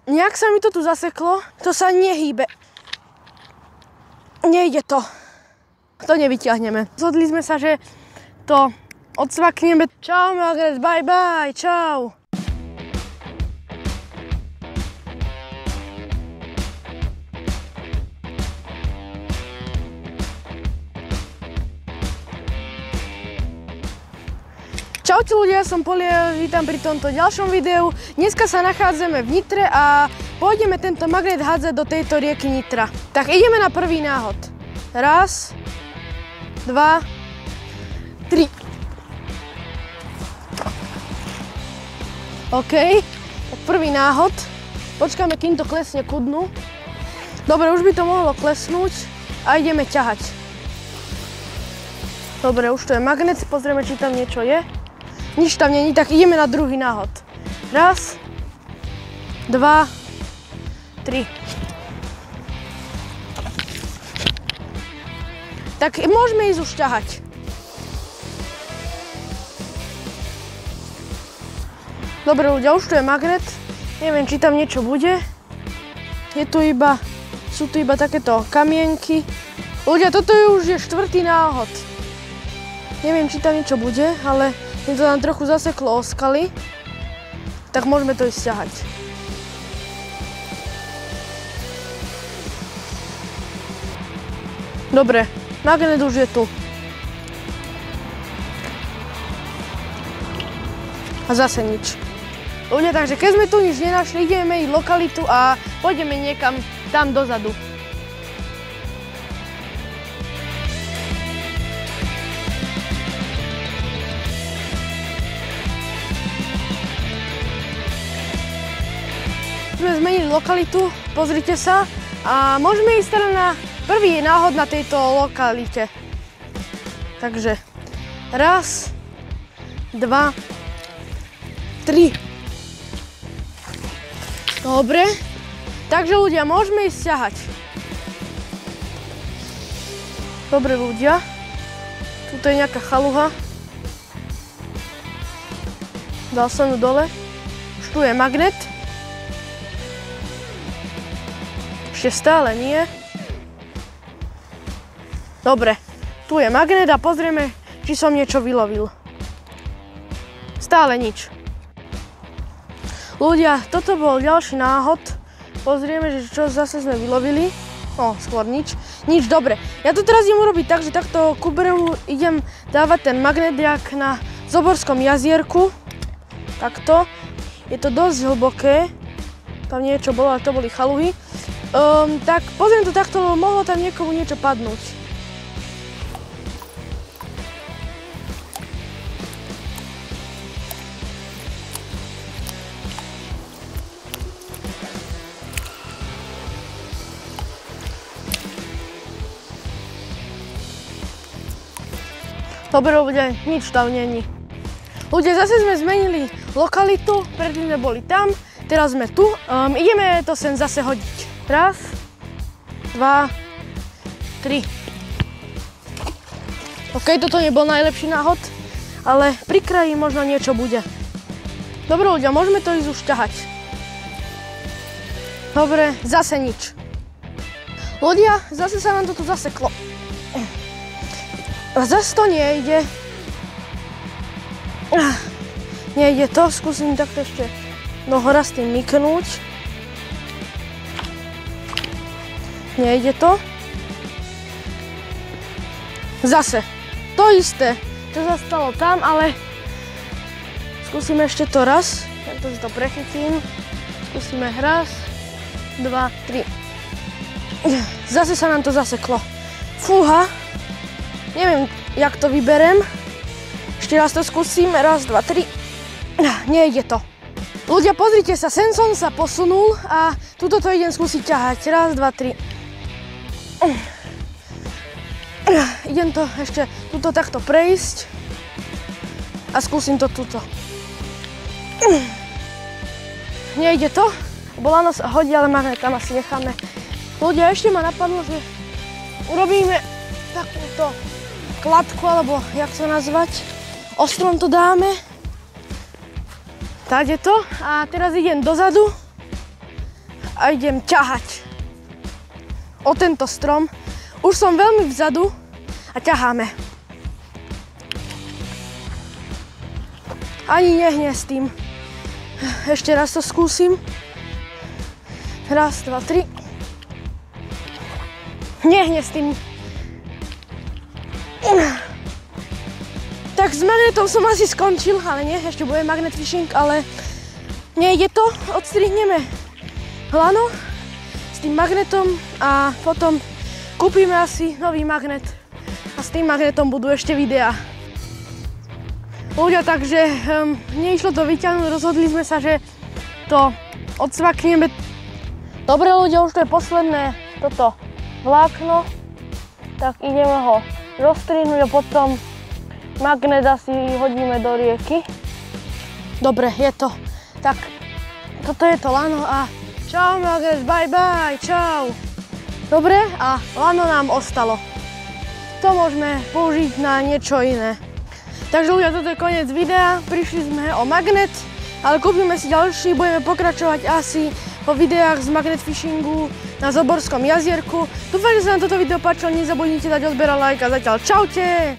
Nejak sa mi to tu zaseklo, to sa nehýbe. Nejde to. To nevyťahneme. Zhodli sme sa, že to odsvakneme. Čau magnet, bye bye, čau. Čaute ľudia, som Polier, vítam pri tomto ďalšom videu. Dneska sa nachádzame v Nitre a pôjdeme tento magnet hádzať do tejto rieky Nitra. Tak ideme na prvý náhod. Raz, dva, tri. OK, tak prvý náhod. Počkáme, kým to klesne ku dnu. Dobre, už by to mohlo klesnúť a ideme ťahať. Dobre, už to je magnet, pozrieme, či tam niečo je. Nič tam není, tak ideme na druhý náhod. Raz, dva, tri. Tak môžeme ísť už ťahať. Dobre ľudia, už tu je magnet. Neviem, či tam niečo bude. Sú tu iba takéto kamienky. Ľudia, toto je už štvrtý náhod. Neviem, či tam niečo bude, ale je to nám trochu zaseklo o skaly, tak môžeme to ísť ťahať. Dobre, magnet už je tu. A zase nič. Ľudia, takže keď sme tu nič nenašli, ideme meniť lokalitu a pôjdeme niekam tam dozadu. Sme zmenili lokalitu, pozrite sa, a môžeme ísť teda na prvý náhod na tejto lokalite. Takže raz, dva, tri. Dobre, takže ľudia, môžeme ísť ťahať. Dobre ľudia, tuto je nejaká chaluha. Dal som ju dole, už tu je magnet. Ešte stále nie. Dobre, tu je magnet a pozrieme, či som niečo vylovil. Stále nič. Ľudia, toto bol ďalší náhod. Pozrieme, že čo zase sme vylovili. No, skôr nič. Nič, dobre. Ja to teraz idem urobiť tak, že takto ku brehu idem dávať ten magnet jak na Zoborskom jazierku. Takto. Je to dosť hlboké. Tam niečo bolo, ale to boli chaluhy. Tak pozriem to takto, lebo mohlo tam niekomu niečo padnúť. Dobre ľudia, nič tam není. Ľudia, zase sme zmenili lokalitu, predtým sme boli tam, teraz sme tu. Ideme to sem zase hodiť. Raz, dva, tri. OK, toto nebol najlepší náhod, ale pri kraji možno niečo bude. Dobre ľudia, môžeme to ísť už ťahať. Dobre, zase nič. Ľudia, zase sa nám to tu zaseklo. A zase to nejde. Nejde to, skúsim takto ešte do hora s tým myknúť. Nejde to. Zase. To isté. To sa stalo tam, ale skúsime ešte to raz. Ja to si to prechytím. Skúsime raz, dva, tri. Zase sa nám to zaseklo. Fúha. Neviem, jak to vyberem. Ešte raz to skúsim. Raz, dva, tri. Nejde to. Ľudia, pozrite sa, sem som sa posunul a tuto to idem skúsiť ťahať. Raz, dva, tri. Idem to ešte tuto takto prejsť a skúsim to tuto. Nejde to, bola nás hodí, ale magnet tam asi necháme. Ľudia, ešte ma napadlo, že urobíme takúto kladku, alebo jak to nazvať. Ostrom to dáme. Táde to a teraz idem dozadu a idem ťahať o tento strom. Už som veľmi vzadu a ťaháme. Ani nehne s tým. Ešte raz to skúsim. Raz, dva, tri. Nehne s tým. Tak s magnetom som asi skončil, ale nie, ešte bude magnet fishing, ale nejde to. Odstrihneme lano s tým magnetom a potom kúpime asi nový magnet a s tým magnetom budú ešte videá. Ľudia, takže neišlo to vyťahnuť, rozhodli sme sa, že to odsvakneme. Dobre ľudia, už to je posledné toto vlákno, tak ideme ho rozstrihnúť a potom magnet asi hodíme do rieky. Dobre, je to. Tak, toto je to lano a čau magnet, bye bye, čau. Dobre, a lano nám ostalo. To môžeme použiť na niečo iné. Takže ľudia, toto je koniec videa. Prišli sme o magnet, ale kúpime si ďalší, budeme pokračovať asi po videách z magnet fishingu na Zoborskom jazierku. Dúfam, že sa vám toto video páčilo, nezabudnite dať odber a like a zatiaľ čaute!